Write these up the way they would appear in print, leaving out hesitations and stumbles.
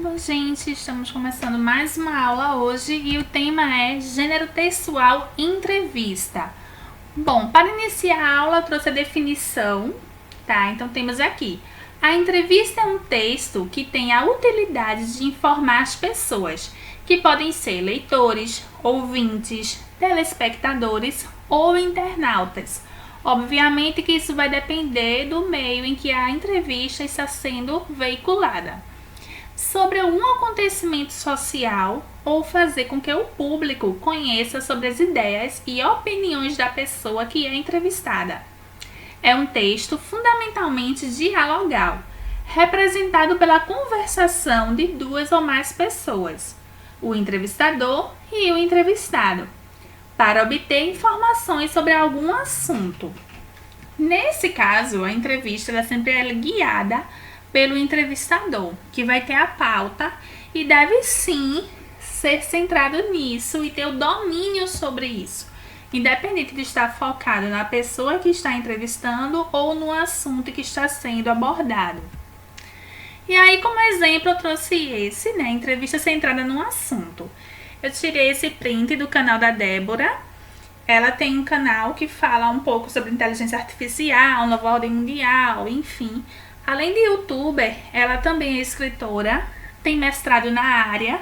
Bom, gente, estamos começando mais uma aula hoje e o tema é gênero textual entrevista. Bom, para iniciar a aula eu trouxe a definição, tá? Então temos aqui: a entrevista é um texto que tem a utilidade de informar as pessoas, que podem ser leitores, ouvintes, telespectadores ou internautas. Obviamente que isso vai depender do meio em que a entrevista está sendo veiculada, sobre algum acontecimento social ou fazer com que o público conheça sobre as ideias e opiniões da pessoa que é entrevistada. É um texto fundamentalmente dialogal, representado pela conversação de duas ou mais pessoas, o entrevistador e o entrevistado, para obter informações sobre algum assunto. Nesse caso, a entrevista ela sempre é guiada pelo entrevistador, que vai ter a pauta e deve sim ser centrado nisso e ter o domínio sobre isso, independente de estar focado na pessoa que está entrevistando ou no assunto que está sendo abordado. E aí, como exemplo, eu trouxe esse, né, entrevista centrada num assunto. Eu tirei esse print do canal da Débora. Ela tem um canal que fala um pouco sobre inteligência artificial, nova ordem mundial, enfim. Além de youtuber, ela também é escritora, tem mestrado na área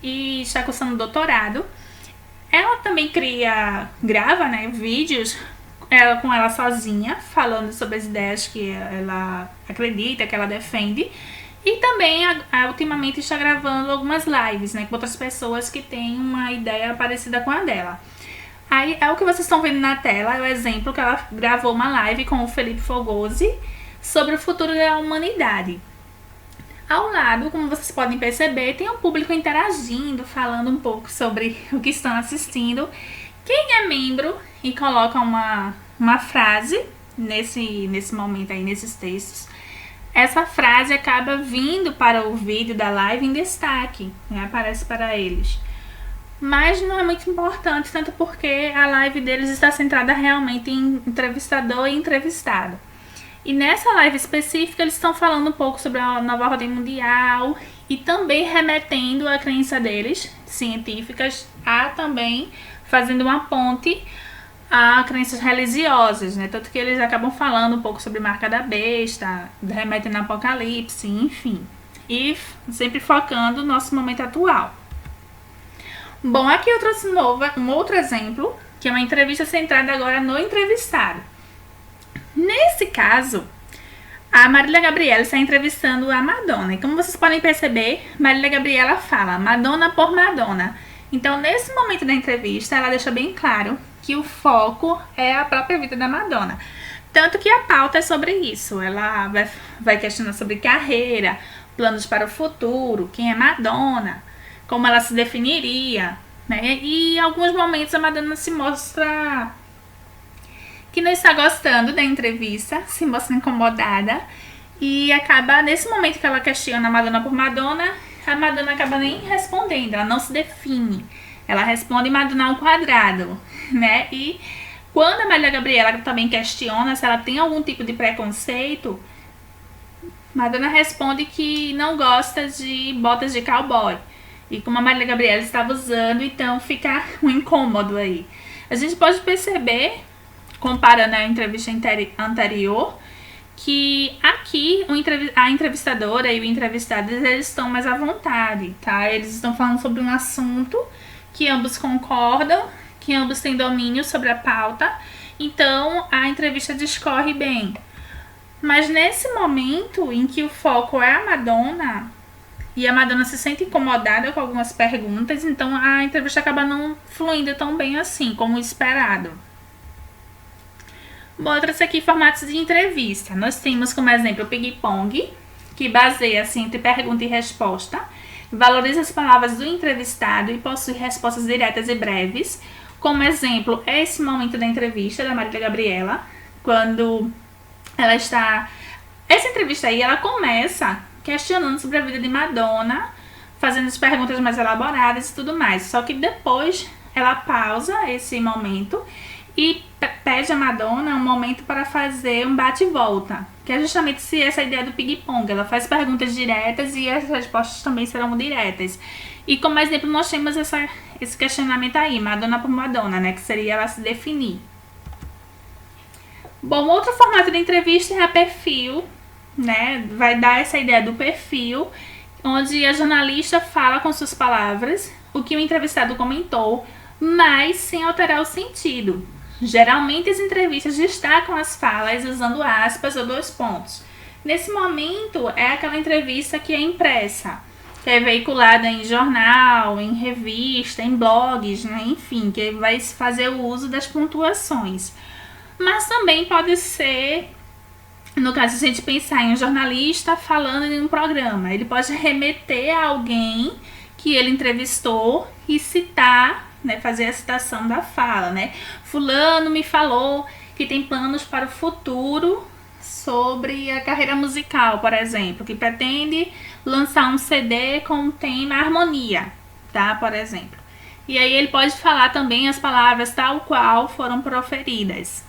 e está cursando doutorado. Ela também grava, né, vídeos com ela sozinha, falando sobre as ideias que ela acredita, que ela defende. E também, ultimamente, está gravando algumas lives, né, com outras pessoas que têm uma ideia parecida com a dela. Aí, é o que vocês estão vendo na tela, é o exemplo que ela gravou uma live com o Felipe Fogosi sobre o futuro da humanidade. Ao lado, como vocês podem perceber, tem um público interagindo, falando um pouco sobre o que estão assistindo. Quem é membro e coloca uma frase nesse momento aí, nesses textos, essa frase acaba vindo para o vídeo da live em destaque, né? Aparece para eles. Mas não é muito importante, tanto porque a live deles está centrada realmente em entrevistador e entrevistado. E nessa live específica eles estão falando um pouco sobre a nova ordem mundial e também remetendo a crença deles, científicas, a também fazendo uma ponte a crenças religiosas, né? Tanto que eles acabam falando um pouco sobre marca da besta, remetendo ao apocalipse, enfim. E sempre focando no nosso momento atual. Bom, aqui eu trouxe um outro exemplo, que é uma entrevista centrada agora no entrevistado. Nesse caso, a Marília Gabriela está entrevistando a Madonna. E como vocês podem perceber, Marília Gabriela fala Madonna por Madonna. Então, nesse momento da entrevista, ela deixa bem claro que o foco é a própria vida da Madonna. Tanto que a pauta é sobre isso. Ela vai questionar sobre carreira, planos para o futuro, quem é Madonna, como ela se definiria, né? E em alguns momentos a Madonna se mostra que não está gostando da entrevista, se mostra incomodada e acaba, nesse momento que ela questiona a Madonna por Madonna, a Madonna acaba nem respondendo, ela não se define. Ela responde Madonna ao quadrado, né? E quando a Marília Gabriela também questiona se ela tem algum tipo de preconceito, Madonna responde que não gosta de botas de cowboy. E como a Marília Gabriela estava usando, então fica um incômodo aí. A gente pode perceber, comparando a entrevista anterior, que aqui a entrevistadora e o entrevistado eles estão mais à vontade, tá? Eles estão falando sobre um assunto que ambos concordam, que ambos têm domínio sobre a pauta, então a entrevista discorre bem. Mas nesse momento em que o foco é a Madonna, e a Madonna se sente incomodada com algumas perguntas, então a entrevista acaba não fluindo tão bem assim, como esperado. Bom, eu trouxe aqui formatos de entrevista. Nós temos como exemplo o ping-pong, que baseia-se entre pergunta e resposta, valoriza as palavras do entrevistado e possui respostas diretas e breves. Como exemplo, esse momento da entrevista da Marília Gabriela, quando ela está... Essa entrevista aí, ela começa questionando sobre a vida de Madonna, fazendo as perguntas mais elaboradas e tudo mais. Só que depois ela pausa esse momento e pede a Madonna um momento para fazer um bate-volta, que é justamente essa ideia do ping-pong. Ela faz perguntas diretas e as respostas também serão diretas. E como exemplo nós temos esse questionamento aí, Madonna por Madonna, né, que seria ela se definir. Bom, outro formato de entrevista é a perfil, né, vai dar essa ideia do perfil, onde a jornalista fala com suas palavras o que o entrevistado comentou, mas sem alterar o sentido. Geralmente as entrevistas destacam as falas usando aspas ou 2 pontos. Nesse momento é aquela entrevista que é impressa, que é veiculada em jornal, em revista, em blogs, né? Enfim, que vai fazer o uso das pontuações. Mas também pode ser, no caso, se a gente pensar em um jornalista falando em um programa, ele pode remeter a alguém que ele entrevistou e citar, né, fazer a citação da fala, né? Fulano me falou que tem planos para o futuro sobre a carreira musical, por exemplo, que pretende lançar um CD com o tema harmonia, tá? Por exemplo. E aí ele pode falar também as palavras tal qual foram proferidas.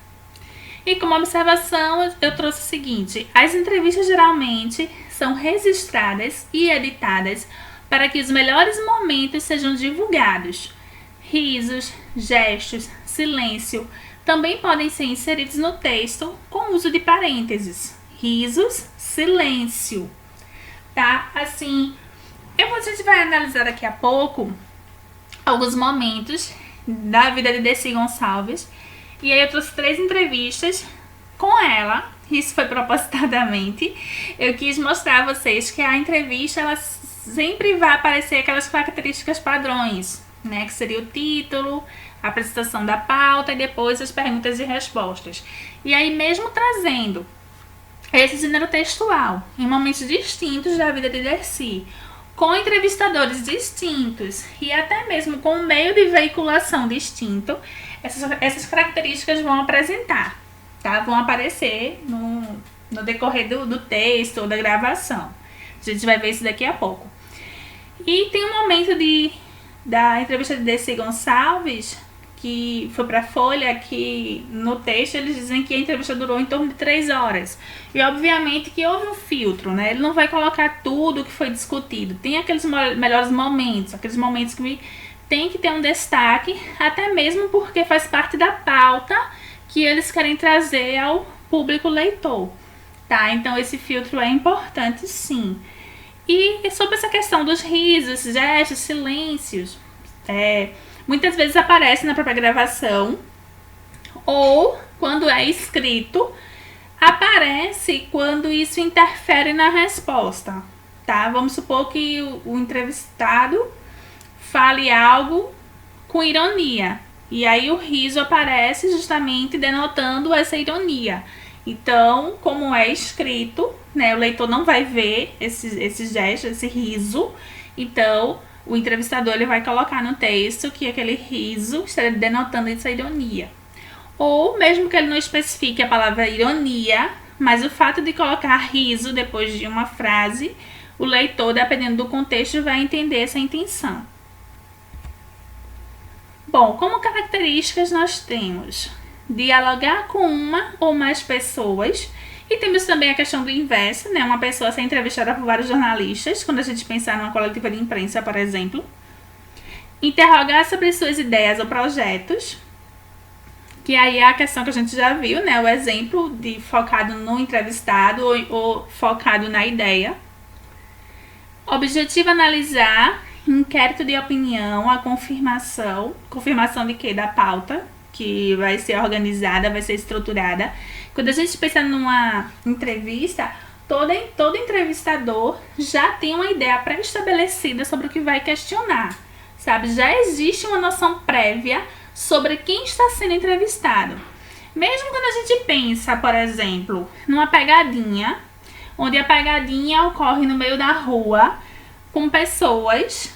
E como observação, eu trouxe o seguinte: as entrevistas geralmente são registradas e editadas para que os melhores momentos sejam divulgados. Risos, gestos, silêncio também podem ser inseridos no texto com uso de parênteses. Risos, silêncio. Tá? Assim, a gente vai analisar daqui a pouco alguns momentos da vida de Dercy Gonçalves. E aí eu trouxe 3 entrevistas com ela. Isso foi propositadamente. Eu quis mostrar a vocês que a entrevista, ela sempre vai aparecer aquelas características padrões, né? Que seria o título, a apresentação da pauta e depois as perguntas e respostas. E aí mesmo trazendo esse gênero textual em momentos distintos da vida de Dercy, com entrevistadores distintos e até mesmo com um meio de veiculação distinto, essas características vão apresentar, tá? Vão aparecer no decorrer do texto ou da gravação. A gente vai ver isso daqui a pouco. E tem um momento da entrevista de Dercy Gonçalves, que foi para a Folha, que no texto eles dizem que a entrevista durou em torno de 3 horas. E obviamente que houve um filtro, né? Ele não vai colocar tudo que foi discutido. Tem aqueles melhores momentos, aqueles momentos que tem que ter um destaque, até mesmo porque faz parte da pauta que eles querem trazer ao público leitor, tá? Então esse filtro é importante, sim. E sobre essa questão dos risos, gestos, silêncios, muitas vezes aparece na própria gravação, ou quando é escrito, aparece quando isso interfere na resposta, tá? Vamos supor que o entrevistado fale algo com ironia, e aí o riso aparece justamente denotando essa ironia. Então, como é escrito, né, o leitor não vai ver esse gesto, esse riso. Então, o entrevistador ele vai colocar no texto que aquele riso está denotando essa ironia. Ou mesmo que ele não especifique a palavra ironia, mas o fato de colocar riso depois de uma frase, o leitor, dependendo do contexto, vai entender essa intenção. Bom, como características nós temos dialogar com uma ou mais pessoas, e temos também a questão do inverso, né? Uma pessoa ser entrevistada por vários jornalistas, quando a gente pensar numa coletiva de imprensa, por exemplo. Interrogar sobre suas ideias ou projetos, que aí é a questão que a gente já viu, né? O exemplo de focado no entrevistado ou focado na ideia. Objetivo analisar, inquérito de opinião, a confirmação de quê? Da pauta, que vai ser organizada, vai ser estruturada. Quando a gente pensa numa entrevista, todo entrevistador já tem uma ideia pré-estabelecida sobre o que vai questionar, sabe? Já existe uma noção prévia sobre quem está sendo entrevistado. Mesmo quando a gente pensa, por exemplo, numa pegadinha, onde a pegadinha ocorre no meio da rua, com pessoas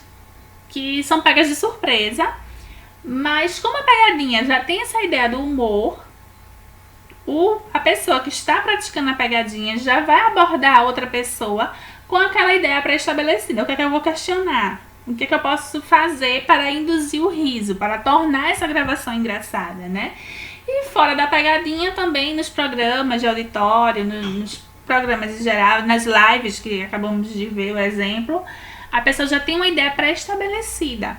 que são pegas de surpresa, mas como a pegadinha já tem essa ideia do humor, a pessoa que está praticando a pegadinha já vai abordar a outra pessoa com aquela ideia pré-estabelecida. O que é que eu vou questionar? O que é que eu posso fazer para induzir o riso, para tornar essa gravação engraçada, né? E fora da pegadinha também nos programas de auditório, nos programas em geral, nas lives que acabamos de ver o exemplo, a pessoa já tem uma ideia pré-estabelecida.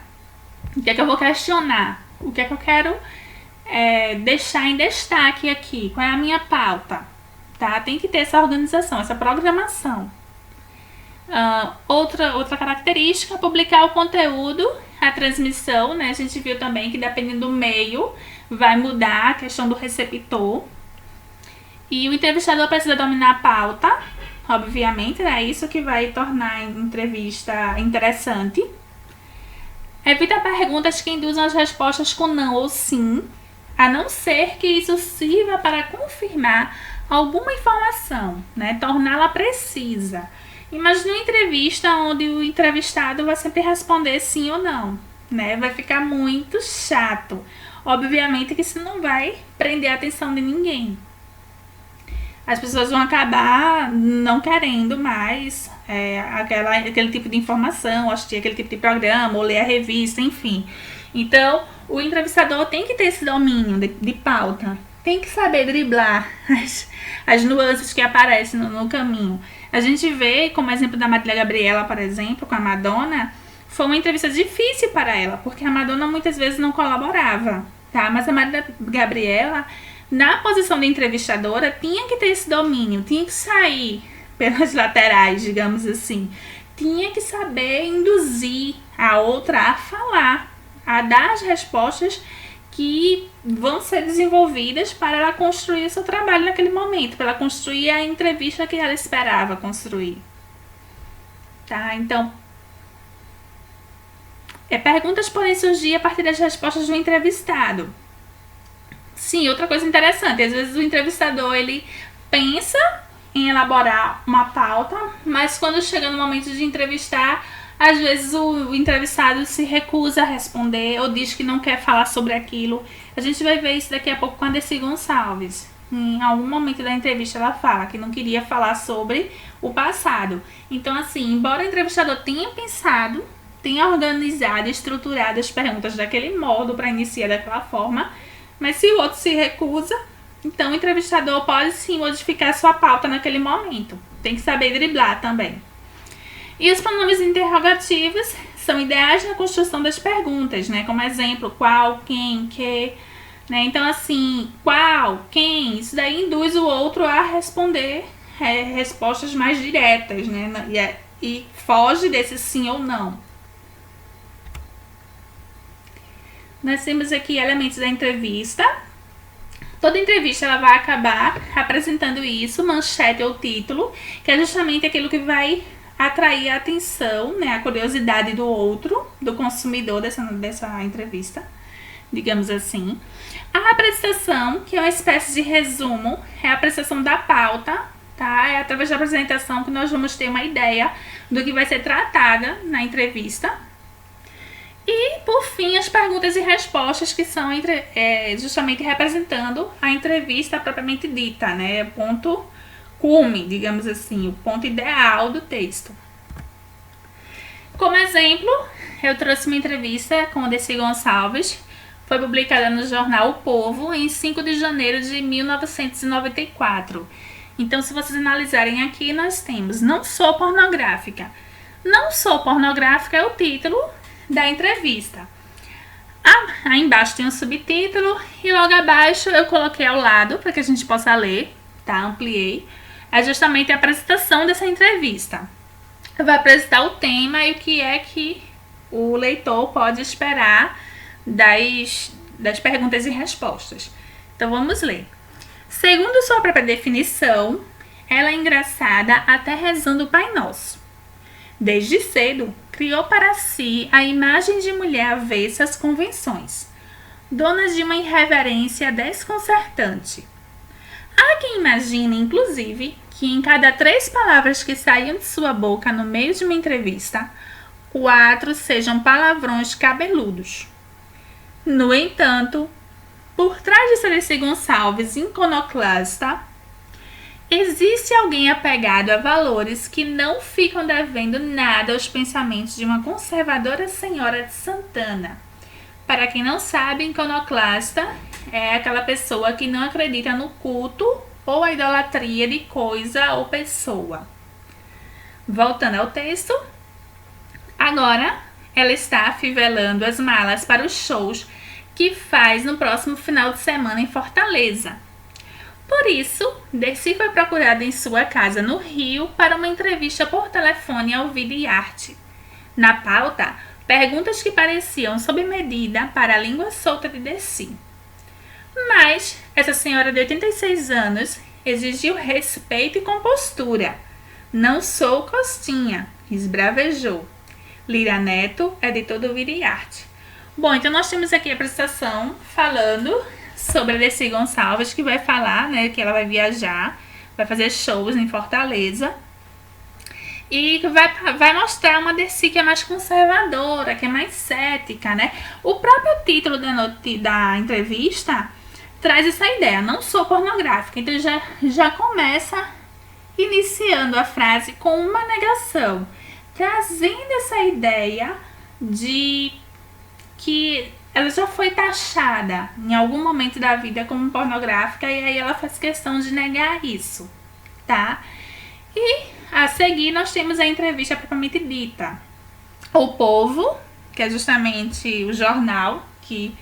O que é que eu vou questionar? O que é que eu quero deixar em destaque aqui? Qual é a minha pauta? Tá? Tem que ter essa organização, essa programação. Outra característica, publicar o conteúdo, a transmissão, né? A gente viu também que dependendo do meio, vai mudar a questão do receptor. E o entrevistador precisa dominar a pauta, obviamente, é isso que vai tornar a entrevista interessante. Evita perguntas que induzam as respostas com não ou sim, a não ser que isso sirva para confirmar alguma informação, né? Torná-la precisa. Imagine uma entrevista onde o entrevistado vai sempre responder sim ou não, né? Vai ficar muito chato. Obviamente que isso não vai prender a atenção de ninguém. As pessoas vão acabar não querendo mais aquele tipo de informação, assistir aquele tipo de programa, ou ler a revista, enfim. Então, o entrevistador tem que ter esse domínio de pauta. Tem que saber driblar as nuances que aparecem no caminho. A gente vê, como exemplo da Marília Gabriela, por exemplo, com a Madonna, foi uma entrevista difícil para ela, porque a Madonna muitas vezes não colaborava, tá? Mas a Marília Gabriela, na posição de entrevistadora, tinha que ter esse domínio, tinha que sair pelas laterais, digamos assim. Tinha que saber induzir a outra a falar, a dar as respostas que vão ser desenvolvidas para ela construir o seu trabalho naquele momento, para ela construir a entrevista que ela esperava construir. Tá? Então, perguntas podem surgir a partir das respostas do entrevistado. Sim, outra coisa interessante, às vezes o entrevistador ele pensa em elaborar uma pauta, mas quando chega no momento de entrevistar, às vezes o entrevistado se recusa a responder ou diz que não quer falar sobre aquilo. A gente vai ver isso daqui a pouco com a Dercy Gonçalves. Em algum momento da entrevista ela fala que não queria falar sobre o passado. Então assim, embora o entrevistador tenha pensado, tenha organizado e estruturado as perguntas daquele modo para iniciar daquela forma, mas se o outro se recusa, então o entrevistador pode sim modificar sua pauta naquele momento. Tem que saber driblar também. E os pronomes interrogativos são ideais na construção das perguntas, né? Como exemplo, qual, quem, que, né? Então, assim, qual, quem, isso daí induz o outro a responder respostas mais diretas, né? E foge desse sim ou não. Nós temos aqui elementos da entrevista. Toda entrevista ela vai acabar apresentando isso, manchete ou título, que é justamente aquilo que vai atrair a atenção, né, a curiosidade do outro, do consumidor dessa entrevista, digamos assim. A apresentação, que é uma espécie de resumo, é a apresentação da pauta, tá? É através da apresentação que nós vamos ter uma ideia do que vai ser tratada na entrevista. E, por fim, as perguntas e respostas, que são justamente representando a entrevista propriamente dita, né? Ponto cume, digamos assim, o ponto ideal do texto. Como exemplo, eu trouxe uma entrevista com a Dercy Gonçalves, foi publicada no jornal O Povo em 5 de janeiro de 1994. Então, se vocês analisarem aqui, nós temos Não Sou Pornográfica. Não Sou Pornográfica é o título da entrevista. Aí embaixo tem um subtítulo e logo abaixo eu coloquei ao lado para que a gente possa ler, tá? Ampliei. É justamente a apresentação dessa entrevista. Vai apresentar o tema e o que é que o leitor pode esperar das perguntas e respostas. Então vamos ler. Segundo sua própria definição, ela é engraçada até rezando o Pai Nosso. Desde cedo, criou para si a imagem de mulher avessa às convenções, dona de uma irreverência desconcertante. Há quem imagine, inclusive, que em cada 3 palavras que saíam de sua boca no meio de uma entrevista, 4 sejam palavrões cabeludos. No entanto, por trás de Dercy Gonçalves iconoclasta, existe alguém apegado a valores que não ficam devendo nada aos pensamentos de uma conservadora senhora de Santana. Para quem não sabe, iconoclasta é aquela pessoa que não acredita no culto ou a idolatria de coisa ou pessoa. Voltando ao texto, agora ela está afivelando as malas para os shows que faz no próximo final de semana em Fortaleza. Por isso, Dercy foi procurada em sua casa no Rio para uma entrevista por telefone ao Vida e Arte. Na pauta, perguntas que pareciam sob medida para a língua solta de Dercy. Mas essa senhora de 86 anos exigiu respeito e compostura. Não sou Costinha, esbravejou. Lira Neto, editor do Vida e Arte. Bom, então nós temos aqui a apresentação falando sobre a Dercy Gonçalves, que vai falar, né, que ela vai viajar, vai fazer shows em Fortaleza. E vai mostrar uma Dercy que é mais conservadora, que é mais cética, né? O próprio título da entrevista traz essa ideia, não sou pornográfica. Então já começa iniciando a frase com uma negação, trazendo essa ideia de que ela já foi taxada em algum momento da vida como pornográfica e aí ela faz questão de negar isso, tá? E a seguir nós temos a entrevista propriamente dita. O Povo, que é justamente o jornal que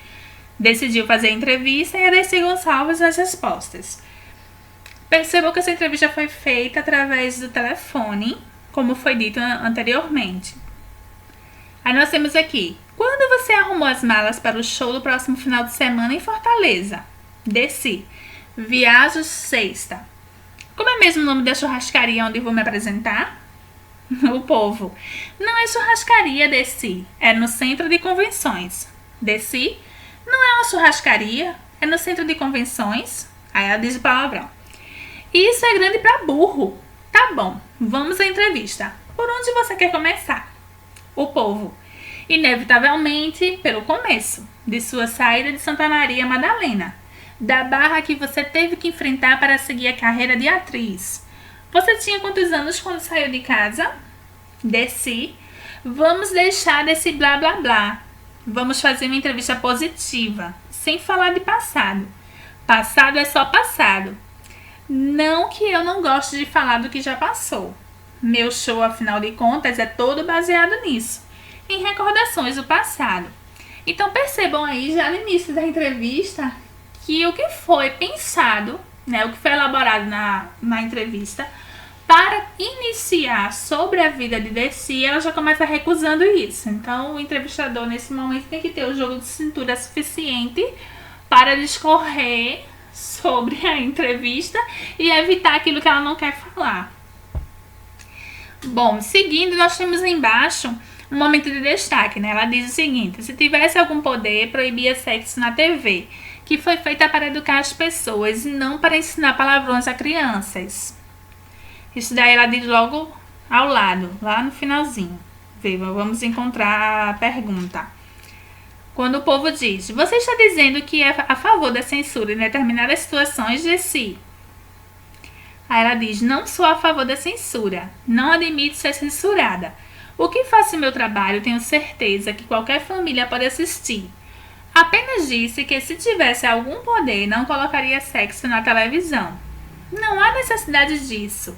decidiu fazer a entrevista, e a Dercy Gonçalves nas respostas. Percebam que essa entrevista foi feita através do telefone, como foi dito anteriormente. Aí nós temos aqui: quando você arrumou as malas para o show do próximo final de semana em Fortaleza? Dercy: viajo sexta. Como é mesmo o nome da churrascaria onde vou me apresentar? O Povo: não é churrascaria, Dercy, é no centro de convenções. Dercy: não é uma churrascaria, é no centro de convenções. Aí ela diz o palavrão: isso é grande pra burro. Tá bom, vamos à entrevista. Por onde você quer começar? O Povo: inevitavelmente pelo começo, de sua saída de Santa Maria Madalena, da barra que você teve que enfrentar para seguir a carreira de atriz. Você tinha quantos anos quando saiu de casa? Dercy: vamos deixar desse blá blá blá. Vamos fazer uma entrevista positiva, sem falar de passado. Passado é só passado. Não que eu não goste de falar do que já passou. Meu show, afinal de contas, é todo baseado nisso, em recordações do passado. Então percebam aí, já no início da entrevista, que o que foi pensado, né, o que foi elaborado na entrevista, para iniciar sobre a vida de Dercy, ela já começa recusando isso. Então o entrevistador, nesse momento, tem que ter o jogo de cintura suficiente para discorrer sobre a entrevista e evitar aquilo que ela não quer falar. Bom, seguindo, nós temos embaixo um momento de destaque, né? Ela diz o seguinte: se tivesse algum poder, proibia sexo na TV, que foi feita para educar as pessoas e não para ensinar palavrões a crianças. Isso daí ela diz logo ao lado, lá no finalzinho. Vamos encontrar a pergunta. Quando o Povo diz: você está dizendo que é a favor da censura em determinadas situações, Dercy? Aí ela diz: não sou a favor da censura, não admito ser censurada. O que faço em meu trabalho, tenho certeza que qualquer família pode assistir. Apenas disse que se tivesse algum poder, não colocaria sexo na televisão. Não há necessidade disso.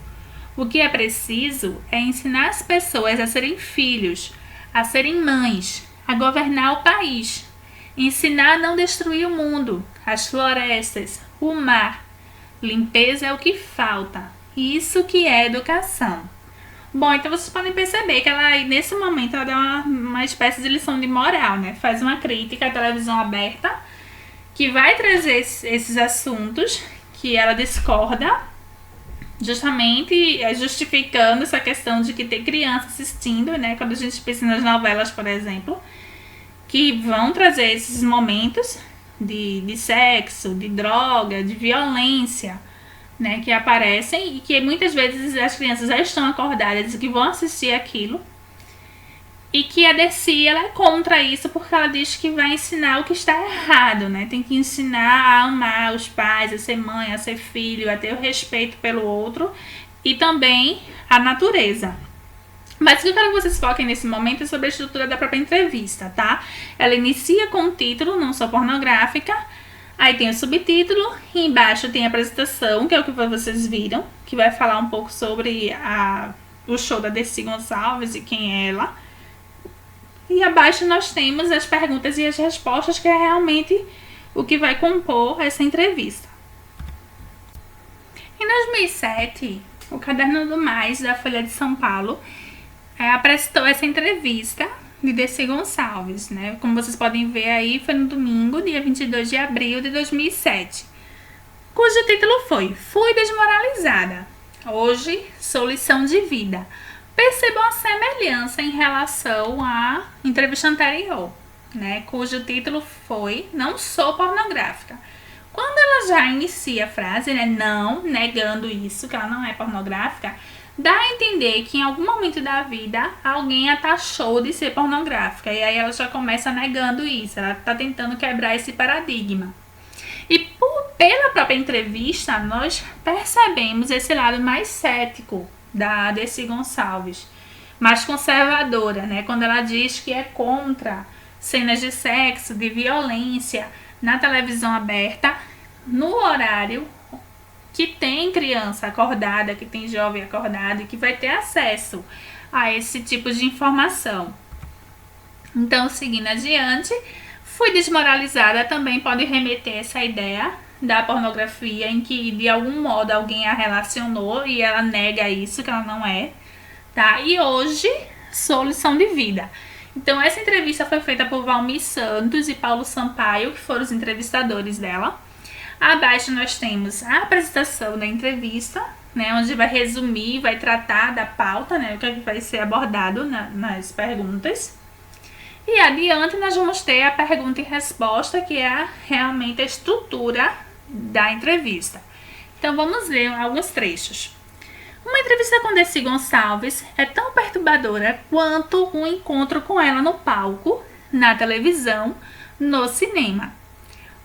O que é preciso é ensinar as pessoas a serem filhos, a serem mães, a governar o país. Ensinar a não destruir o mundo, as florestas, o mar. Limpeza é o que falta. Isso que é educação. Bom, então vocês podem perceber que ela, nesse momento, ela dá uma espécie de lição de moral, né? Faz uma crítica à televisão aberta, que vai trazer esses assuntos que ela discorda, justamente justificando essa questão de que tem criança assistindo, né? Quando a gente pensa nas novelas, por exemplo, que vão trazer esses momentos de sexo, de droga, de violência, né, que aparecem e que muitas vezes as crianças já estão acordadas e que vão assistir aquilo, e que a Dercy, ela é contra isso porque ela diz que vai ensinar o que está errado, né? Tem que ensinar a amar os pais, a ser mãe, a ser filho, a ter o respeito pelo outro e também a natureza. Mas o que eu quero que vocês foquem nesse momento é sobre a estrutura da própria entrevista, tá? Ela inicia com o título, não sou pornográfica. Aí tem o subtítulo e embaixo tem a apresentação, que é o que vocês viram, que vai falar um pouco sobre o show da Dercy Gonçalves e quem é ela. E abaixo nós temos as perguntas e as respostas, que é realmente o que vai compor essa entrevista. Em 2007, o Caderno do Mais, da Folha de São Paulo, apresentou essa entrevista de Dercy Gonçalves, né? Como vocês podem ver aí, foi no domingo, dia 22 de abril de 2007, cujo título foi Fui Desmoralizada. Hoje sou lição de vida. Percebam a semelhança em relação à entrevista anterior, né? Cujo título foi Não Sou Pornográfica. Quando ela já inicia a frase, né, não, negando isso, que ela não é pornográfica, dá a entender que em algum momento da vida alguém a taxou de ser pornográfica. E aí ela já começa negando isso, ela está tentando quebrar esse paradigma. E pela própria entrevista, nós percebemos esse lado mais cético da Dercy Gonçalves, mais conservadora, né? Quando ela diz que é contra cenas de sexo, de violência na televisão aberta, no horário que tem criança acordada, que tem jovem acordado e que vai ter acesso a esse tipo de informação. Então, seguindo adiante, fui desmoralizada também pode remeter essa ideia da pornografia em que de algum modo alguém a relacionou e ela nega isso, que ela não é, tá? E hoje sou lição de vida. Então essa entrevista foi feita por Valmir Santos e Paulo Sampaio, que foram os entrevistadores dela. Abaixo nós temos a apresentação da entrevista, né, onde vai resumir, vai tratar da pauta, né, o que vai ser abordado nas perguntas. E adiante nós vamos ter a pergunta e resposta, que é realmente a estrutura da entrevista. Então vamos ler alguns trechos. Uma entrevista com Dercy Gonçalves é tão perturbadora quanto um encontro com ela no palco, na televisão, no cinema.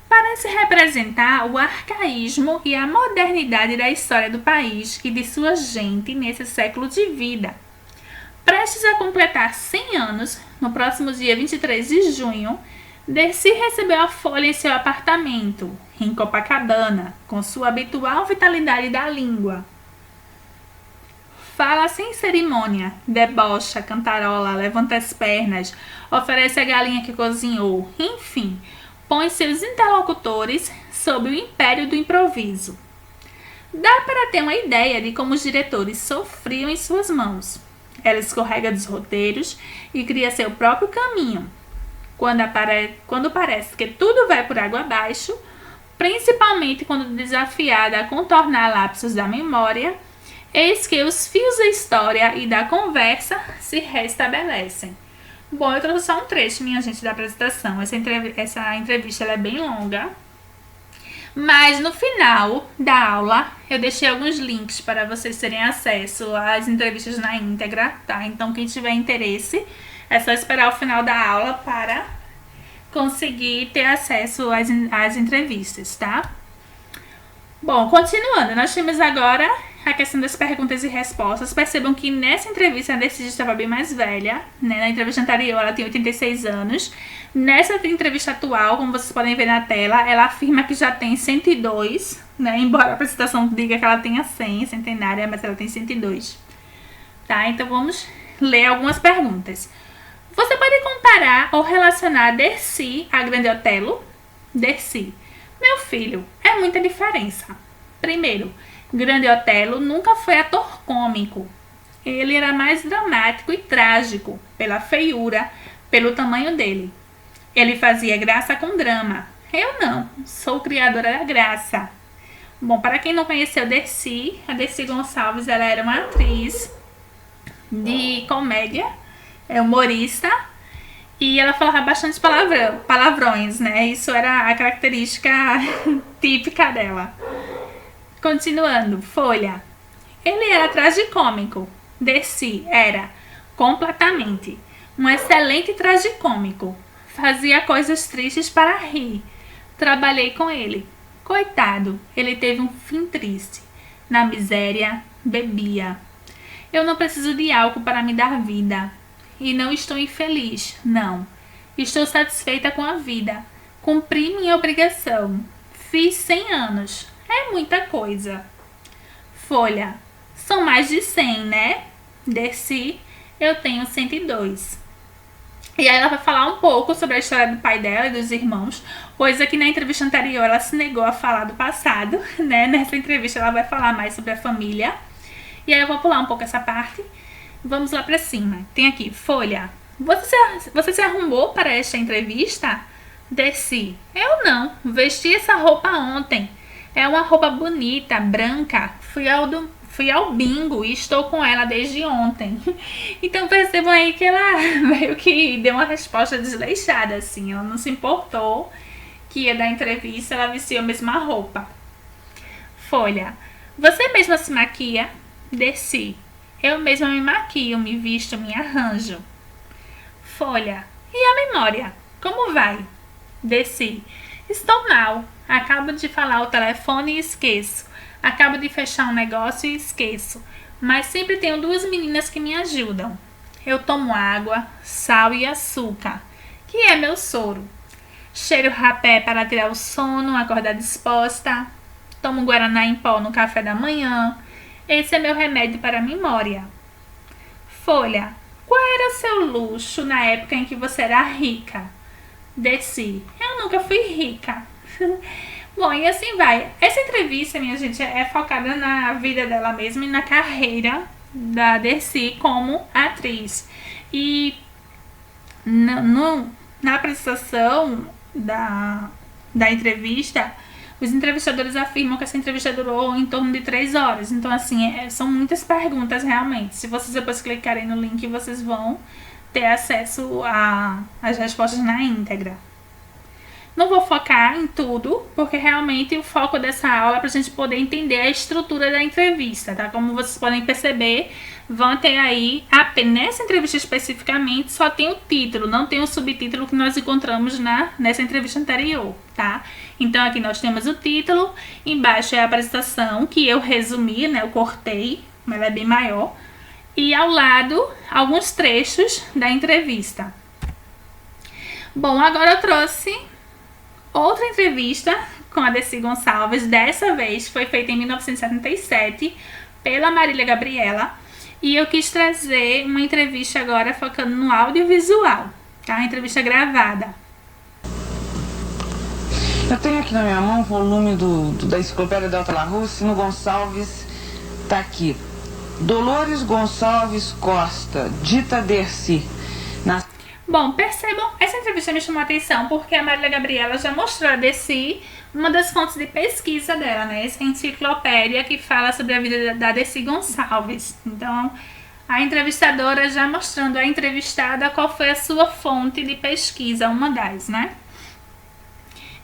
Parece representar o arcaísmo e a modernidade da história do país e de sua gente nesse século de vida. Prestes a completar 100 anos, no próximo dia 23 de junho, Dercy recebeu a Folha em seu apartamento, em Copacabana, com sua habitual vitalidade da língua. Fala sem cerimônia, debocha, cantarola, levanta as pernas, oferece a galinha que cozinhou, enfim, põe seus interlocutores sob o império do improviso. Dá para ter uma ideia de como os diretores sofriam em suas mãos. Ela escorrega dos roteiros e cria seu próprio caminho. Quando parece que tudo vai por água abaixo, principalmente quando desafiada a contornar lapsos da memória, eis que os fios da história e da conversa se restabelecem. Bom, eu trouxe só um trecho, minha gente, da apresentação. Essa entrevista ela é bem longa. Mas no final da aula, eu deixei alguns links para vocês terem acesso às entrevistas na íntegra, tá? Então, quem tiver interesse, é só esperar o final da aula para conseguir ter acesso às entrevistas, tá? Bom, continuando, nós temos agora a questão das perguntas e respostas. Percebam que nessa entrevista a Dercy estava bem mais velha, né? Na entrevista anterior ela tem 86 anos. Nessa entrevista atual, como vocês podem ver na tela, ela afirma que já tem 102, né? Embora a apresentação diga que ela tenha 100, centenária, mas ela tem 102. Tá? Então vamos ler algumas perguntas. Você pode comparar ou relacionar Dercy a Grande Otelo? Dercy: meu filho, é muita diferença. Primeiro, Grande Otelo nunca foi ator cômico. Ele era mais dramático e trágico, pela feiura, pelo tamanho dele. Ele fazia graça com drama. Eu não, sou criadora da graça. Bom, para quem não conheceu Dercy, a Dercy Gonçalves ela era uma atriz de comédia, humorista, e ela falava bastante palavrões, né? Isso era a característica típica dela. Continuando, Folha. Ele era tragicômico. Dercy era completamente um excelente tragicômico. Fazia coisas tristes para rir. Trabalhei com ele. Coitado, ele teve um fim triste. Na miséria, bebia. Eu não preciso de álcool para me dar vida. E não estou infeliz, não. Estou satisfeita com a vida. Cumpri minha obrigação. fiz 100 anos. É muita coisa. Folha. São mais de 100, né? Desci, eu tenho 102. E aí ela vai falar um pouco sobre a história do pai dela e dos irmãos, coisa que na entrevista anterior ela se negou a falar do passado, né? Nessa entrevista ela vai falar mais sobre a família. E aí eu vou pular um pouco essa parte. Vamos lá pra cima. Tem aqui, Folha. Você se arrumou para esta entrevista? Desci. Eu não. Vesti essa roupa ontem. É uma roupa bonita, branca. Fui ao bingo e estou com ela desde ontem. Então percebam aí que ela meio que deu uma resposta desleixada, assim. Ela não se importou que ia dar entrevista, ela vestiu a mesma roupa. Folha. Você mesma se maquia? Desci. Eu mesma me maquio, me visto, me arranjo. Folha. E a memória? Como vai? Desci. Estou mal. Acabo de falar o telefone e esqueço. Acabo de fechar um negócio e esqueço. Mas sempre tenho 2 meninas que me ajudam. Eu tomo água, sal e açúcar, que é meu soro. Cheiro rapé para tirar o sono, acordar disposta. Tomo guaraná em pó no café da manhã. Esse é meu remédio para a memória. Folha. Qual era o seu luxo na época em que você era rica? Desci. Eu nunca fui rica. Bom, e assim vai. Essa entrevista, minha gente, é focada na vida dela mesma e na carreira da Dercy como atriz. E na apresentação da entrevista, os entrevistadores afirmam que essa entrevista durou em torno de 3 horas. Então, assim, são muitas perguntas realmente. Se vocês depois clicarem no link, vocês vão ter acesso às respostas na íntegra. Não vou focar em tudo, porque realmente o foco dessa aula é para a gente poder entender a estrutura da entrevista, tá? Como vocês podem perceber, vão ter aí, nessa entrevista especificamente, só tem o título, não tem o subtítulo que nós encontramos nessa entrevista anterior, tá? Então aqui nós temos o título, embaixo é a apresentação, que eu resumi, né? Eu cortei, mas ela é bem maior. E ao lado, alguns trechos da entrevista. Bom, agora eu trouxe outra entrevista com a Dercy Gonçalves. Dessa vez foi feita em 1977 pela Marília Gabriela. E eu quis trazer uma entrevista agora focando no audiovisual, tá? Uma entrevista gravada. Eu tenho aqui na minha mão o volume da Enciclopédia Delta Larousse. No Gonçalves tá aqui. Dolores Gonçalves Costa, dita Dercy. Bom, percebam, essa entrevista me chamou a atenção porque a Marília Gabriela já mostrou a Dercy uma das fontes de pesquisa dela, né? Essa enciclopédia que fala sobre a vida da Dercy Gonçalves. Então, a entrevistadora já mostrando à entrevistada qual foi a sua fonte de pesquisa, uma das, né?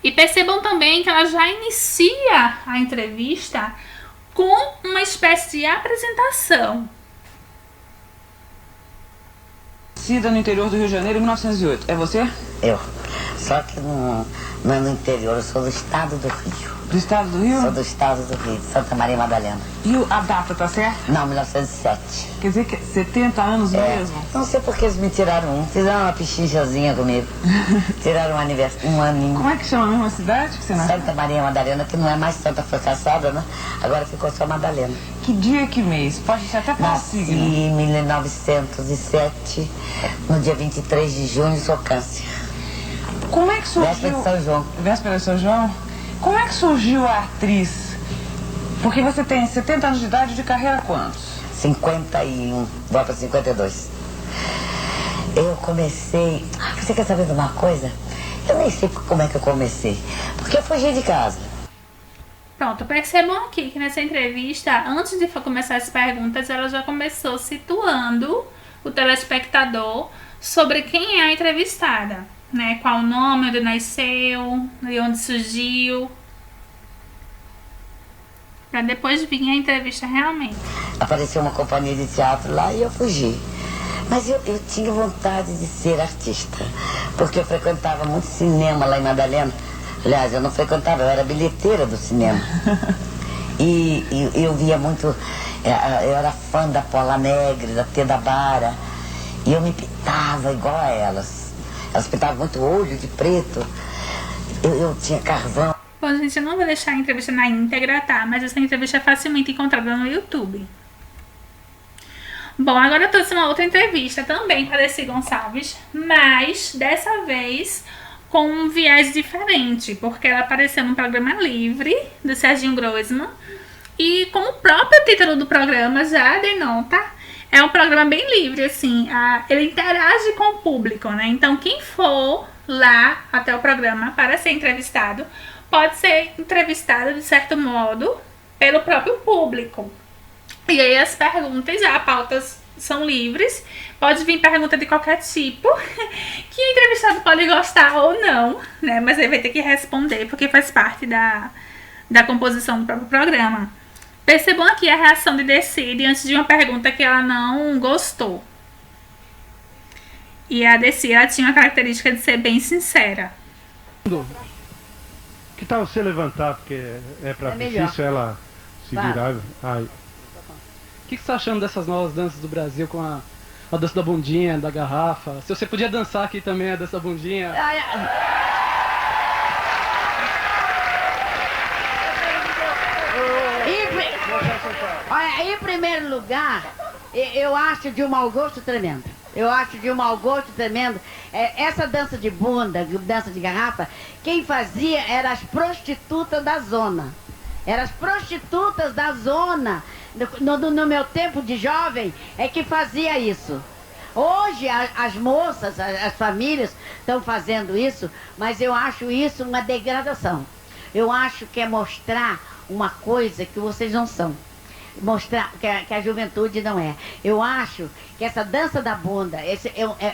E percebam também que ela já inicia a entrevista com uma espécie de apresentação. Nascida no interior do Rio de Janeiro em 1908. É você? Eu. Só que não é no interior, eu sou do estado do Rio. Do estado do Rio? Sou do estado do Rio, de Santa Maria Madalena. E a data, tá certa? Não, 1907. Quer dizer que 70 anos mesmo? Não sei porque eles me tiraram um. Fizeram uma pichinchazinha comigo. Tiraram um aninho. Como é que chama a mesma cidade que você nasceu? Santa Maria Madalena, que não é mais Santa, foi caçada, né? Agora ficou só Madalena. Que dia, que mês? Pode ser até qual Nasci signo? em 1907, no dia 23 de junho, sou câncer. Como é que surgiu... Véspera de São João. Véspera de São João? Como é que surgiu a atriz? Porque você tem 70 anos de idade, de carreira quantos? 51, vou para 52. Eu comecei... Você quer saber de uma coisa? Eu nem sei como é que eu comecei. Porque eu fugi de casa. Pronto, percebam aqui que nessa entrevista, antes de começar as perguntas, ela já começou situando o telespectador sobre quem é a entrevistada, né? Qual o nome, onde nasceu, de onde surgiu, para depois vir a entrevista realmente. Apareceu uma companhia de teatro lá e eu fugi. Mas eu tinha vontade de ser artista, porque eu frequentava muito cinema lá em Madalena. Aliás, eu não frequentava, eu era bilheteira do cinema. E eu via muito, eu era fã da Paula Negre, da Teda Bara, e eu me pintava igual a elas. Elas pintavam muito olho de preto, eu tinha carvão. Bom, gente, eu não vou deixar a entrevista na íntegra, tá? Mas essa entrevista é facilmente encontrada no YouTube. Bom, agora eu trouxe uma outra entrevista também para Desi Gonçalves, mas dessa vez com um viés diferente, porque ela apareceu no programa Livre, do Serginho Groisman, e como o próprio título do programa já denota, é um programa bem livre, assim, ele interage com o público, né? Então, quem for lá até o programa para ser entrevistado, pode ser entrevistado, de certo modo, pelo próprio público. E aí as perguntas, as pautas são livres, pode vir pergunta de qualquer tipo, que o entrevistado pode gostar ou não, né? Mas ele vai ter que responder, porque faz parte da composição do próprio programa. Percebam aqui a reação de Desi diante de uma pergunta que ela não gostou. E a Desi, ela tinha uma característica de ser bem sincera. Que tal você levantar, porque é pra difícil ela se virar. Ai. O que você está achando dessas novas danças do Brasil, com a dança da bundinha, da garrafa? Se você podia dançar aqui também a dança da bundinha. Olha, em primeiro lugar, eu acho de um mau gosto tremendo. Eu acho de um mau gosto tremendo. Essa dança de bunda, dança de garrafa, quem fazia eram as prostitutas da zona. Eram as prostitutas da zona. No meu tempo de jovem, é que fazia isso. Hoje as moças, as famílias estão fazendo isso, mas eu acho isso uma degradação. Eu acho que é mostrar uma coisa que vocês não são. Mostrar que a juventude não é. Eu acho que essa dança da bunda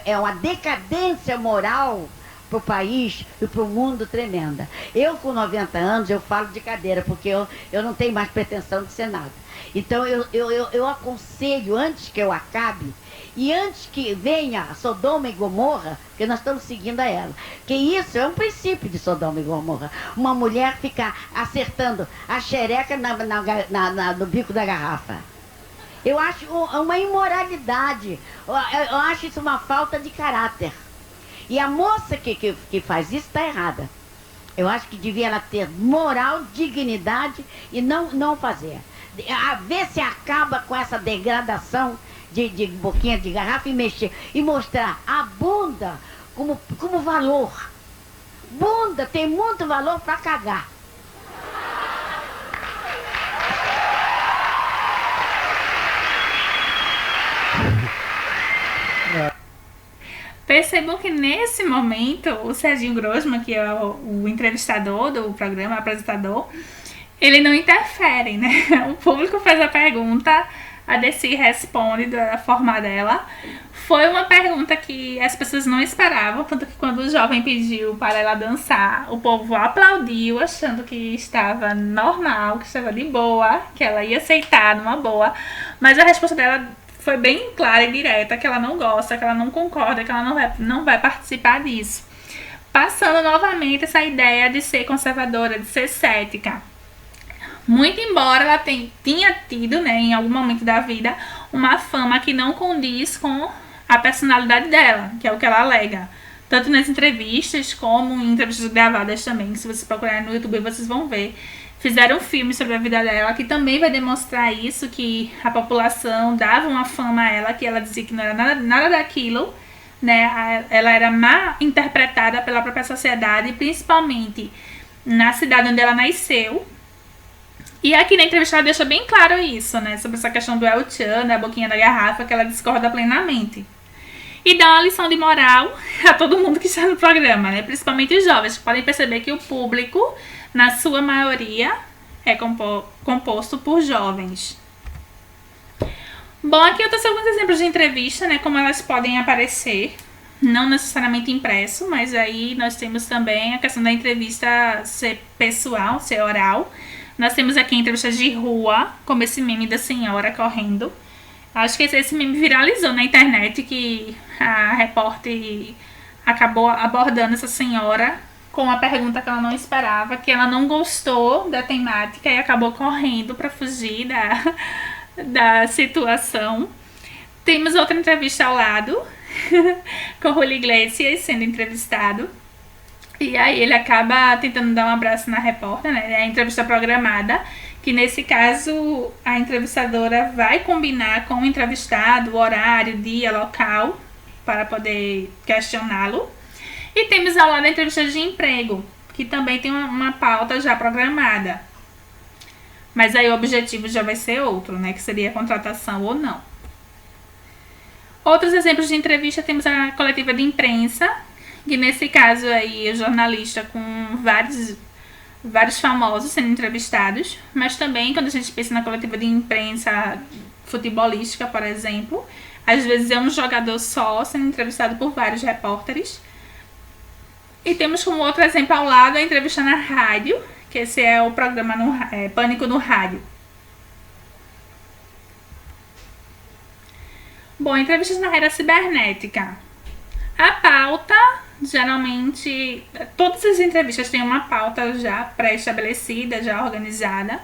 é uma decadência moral para o país e para o mundo tremenda. Eu com 90 anos, eu falo de cadeira, porque eu não tenho mais pretensão de ser nada. Então eu aconselho, antes que eu acabe, e antes que venha Sodoma e Gomorra, porque nós estamos seguindo a ela, que isso é um princípio de Sodoma e Gomorra. Uma mulher ficar acertando a xereca no bico da garrafa. Eu acho uma imoralidade. Eu acho isso uma falta de caráter. E a moça que faz isso está errada. Eu acho que devia ela ter moral, dignidade e não fazer. A ver se acaba com essa degradação de boquinha de garrafa e mexer. E mostrar a bunda como valor. Bunda tem muito valor para cagar. Percebam que nesse momento o Serginho Groisman, que é o entrevistador do programa, o apresentador, ele não interfere, né? O público faz a pergunta, a Desi responde da forma dela. Foi uma pergunta que as pessoas não esperavam, tanto que quando o jovem pediu para ela dançar, o povo aplaudiu, achando que estava normal, que estava de boa, que ela ia aceitar numa boa. Mas a resposta dela foi bem clara e direta, que ela não gosta, que ela não concorda, que ela não vai participar disso. Passando novamente essa ideia de ser conservadora, de ser cética. Muito embora ela tinha tido, né, em algum momento da vida, uma fama que não condiz com a personalidade dela, que é o que ela alega. Tanto nas entrevistas, como em entrevistas gravadas também. Se vocês procurarem no YouTube, vocês vão ver. Fizeram um filme sobre a vida dela, que também vai demonstrar isso, que a população dava uma fama a ela, que ela dizia que não era nada daquilo, né? Ela era mal interpretada pela própria sociedade, principalmente na cidade onde ela nasceu. E aqui na entrevista ela deixa bem claro isso, né? Sobre essa questão do El Chan, da boquinha da garrafa, que ela discorda plenamente. E dá uma lição de moral a todo mundo que está no programa, né? Principalmente os jovens, que podem perceber que o público, na sua maioria, é composto por jovens. Bom, aqui eu trouxe alguns exemplos de entrevista, né? Como elas podem aparecer. Não necessariamente impresso, mas aí nós temos também a questão da entrevista ser pessoal, ser oral. Nós temos aqui entrevistas de rua, como esse meme da senhora correndo. Acho que esse meme viralizou na internet, que a repórter acabou abordando essa senhora com uma pergunta que ela não esperava, que ela não gostou da temática e acabou correndo para fugir da situação. Temos outra entrevista ao lado, com o Julio Iglesias sendo entrevistado. E aí ele acaba tentando dar um abraço na repórter, né? É a entrevista programada, que nesse caso a entrevistadora vai combinar com o entrevistado o horário, dia, local, para poder questioná-lo. E temos ao lado a entrevista de emprego, que também tem uma pauta já programada. Mas aí o objetivo já vai ser outro, né? Que seria a contratação ou não. Outros exemplos de entrevista temos a coletiva de imprensa, que nesse caso aí é jornalista com vários famosos sendo entrevistados, mas também quando a gente pensa na coletiva de imprensa futebolística, por exemplo, às vezes é um jogador só sendo entrevistado por vários repórteres. E temos como outro exemplo ao lado a entrevista na rádio, que esse é o programa Pânico no Rádio. Bom, entrevistas na era cibernética. A pauta, geralmente, todas as entrevistas têm uma pauta já pré-estabelecida, já organizada,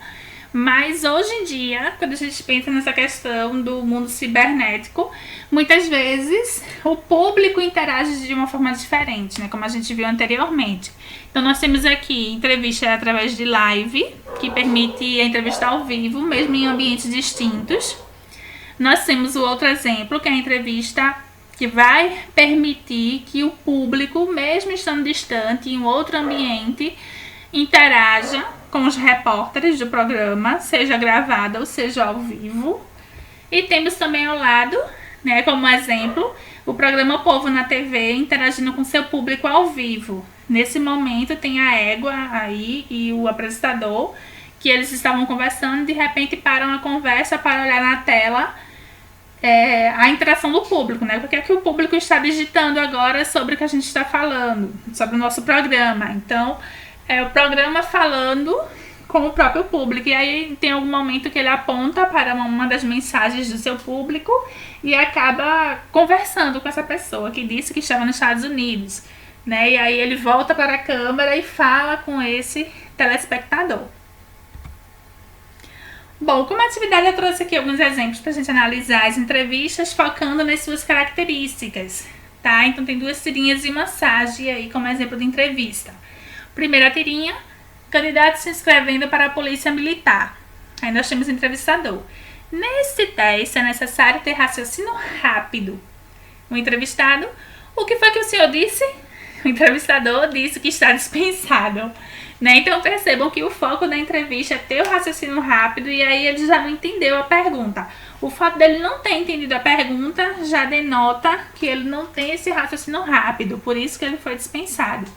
mas hoje em dia, quando a gente pensa nessa questão do mundo cibernético, muitas vezes o público interage de uma forma diferente, né, como a gente viu anteriormente. Então nós temos aqui entrevista através de live, que permite a entrevista ao vivo, mesmo em ambientes distintos. Nós temos o outro exemplo, que é a entrevista que vai permitir que o público, mesmo estando distante, em outro ambiente, interaja com os repórteres do programa, seja gravada ou seja ao vivo. E temos também ao lado, né, como exemplo, o programa O Povo na TV interagindo com seu público ao vivo. Nesse momento tem a égua aí e o apresentador, que eles estavam conversando, de repente param a conversa para olhar na tela a interação do público, né? Porque é que o público está digitando agora sobre o que a gente está falando, sobre o nosso programa. Então, é o programa falando com o próprio público. E aí tem algum momento que ele aponta para uma das mensagens do seu público e acaba conversando com essa pessoa que disse que estava nos Estados Unidos, né? E aí ele volta para a câmera e fala com esse telespectador. Bom, como atividade eu trouxe aqui alguns exemplos para a gente analisar as entrevistas focando nas suas características, tá? Então tem 2 tirinhas e uma sage aí como exemplo de entrevista. Primeira tirinha, candidato se inscrevendo para a polícia militar. Aí nós temos entrevistador. Nesse teste é necessário ter raciocínio rápido. O entrevistado, o que foi que o senhor disse? O entrevistador disse que está dispensado. Né? Então percebam que o foco da entrevista é ter o raciocínio rápido e aí ele já não entendeu a pergunta. O fato dele não ter entendido a pergunta já denota que ele não tem esse raciocínio rápido, por isso que ele foi dispensado.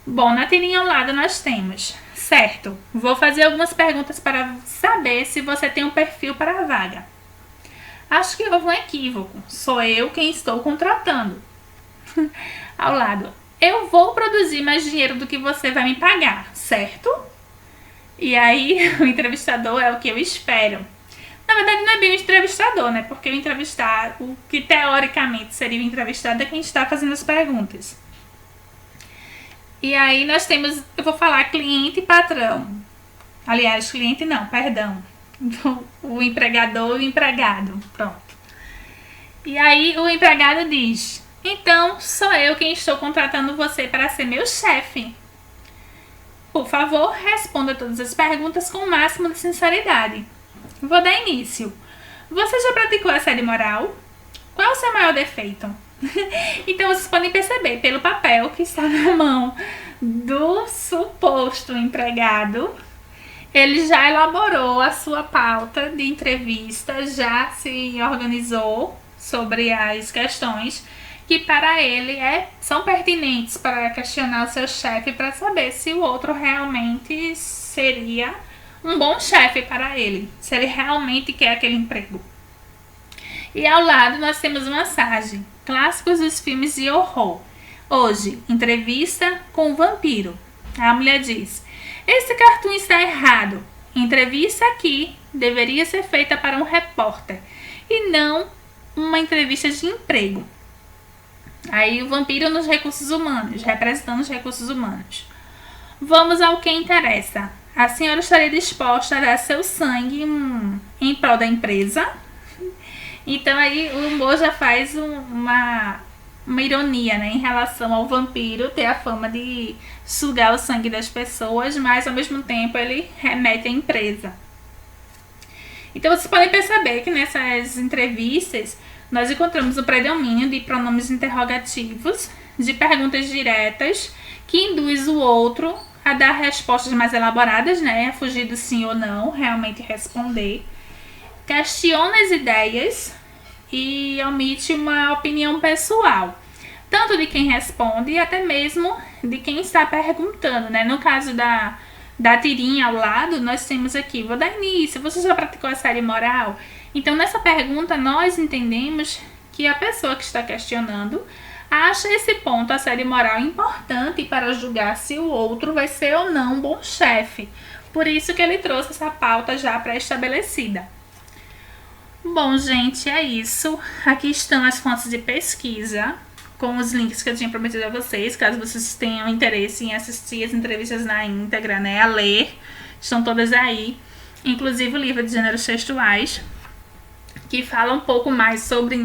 Bom, na tirinha ao lado nós temos, certo, vou fazer algumas perguntas para saber se você tem um perfil para a vaga. Acho que houve um equívoco, sou eu quem estou contratando. Ao lado, eu vou produzir mais dinheiro do que você vai me pagar, certo? E aí, o entrevistador é o que eu espero. Na verdade, não é bem o entrevistador, né? Porque o que teoricamente seria o entrevistado é quem está fazendo as perguntas. E aí, nós temos, eu vou falar cliente e patrão. Aliás, cliente não, perdão. O empregador e o empregado, pronto. E aí, o empregado diz... Então, sou eu quem estou contratando você para ser meu chefe. Por favor, responda todas as perguntas com o máximo de sinceridade. Vou dar início. Você já praticou assédio moral? Qual é o seu maior defeito? Então, vocês podem perceber pelo papel que está na mão do suposto empregado, ele já elaborou a sua pauta de entrevista, já se organizou sobre as questões que para ele são pertinentes para questionar o seu chefe para saber se o outro realmente seria um bom chefe para ele, se ele realmente quer aquele emprego. E ao lado nós temos uma massagem, clássicos dos filmes de horror. Hoje, entrevista com o vampiro. A mulher diz, esse cartoon está errado, entrevista aqui deveria ser feita para um repórter e não uma entrevista de emprego. Aí o vampiro nos recursos humanos, representando os recursos humanos. Vamos ao que interessa. A senhora estaria disposta a dar seu sangue em prol da empresa? Então aí o humor já faz uma ironia, né, em relação ao vampiro ter a fama de sugar o sangue das pessoas, mas ao mesmo tempo ele remete à empresa. Então vocês podem perceber que nessas entrevistas nós encontramos o predomínio de pronomes interrogativos, de perguntas diretas, que induz o outro a dar respostas mais elaboradas, né, a fugir do sim ou não, realmente responder, questiona as ideias e omite uma opinião pessoal, tanto de quem responde e até mesmo de quem está perguntando, né? No caso da tirinha ao lado, nós temos aqui, vou dar início, você já praticou assédio moral? Então, nessa pergunta, nós entendemos que a pessoa que está questionando acha esse ponto assédio moral importante para julgar se o outro vai ser ou não um bom chefe. Por isso que ele trouxe essa pauta já pré-estabelecida. Bom, gente, é isso. Aqui estão as fontes de pesquisa, com os links que eu tinha prometido a vocês, caso vocês tenham interesse em assistir as entrevistas na íntegra, né, a ler, estão todas aí, inclusive o livro de gêneros textuais, que fala um pouco mais sobre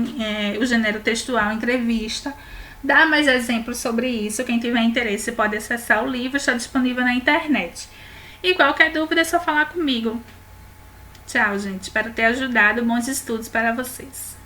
o gênero textual entrevista, dá mais exemplos sobre isso. Quem tiver interesse pode acessar o livro, está disponível na internet. E qualquer dúvida é só falar comigo. Tchau, gente. Espero ter ajudado. Bons estudos para vocês.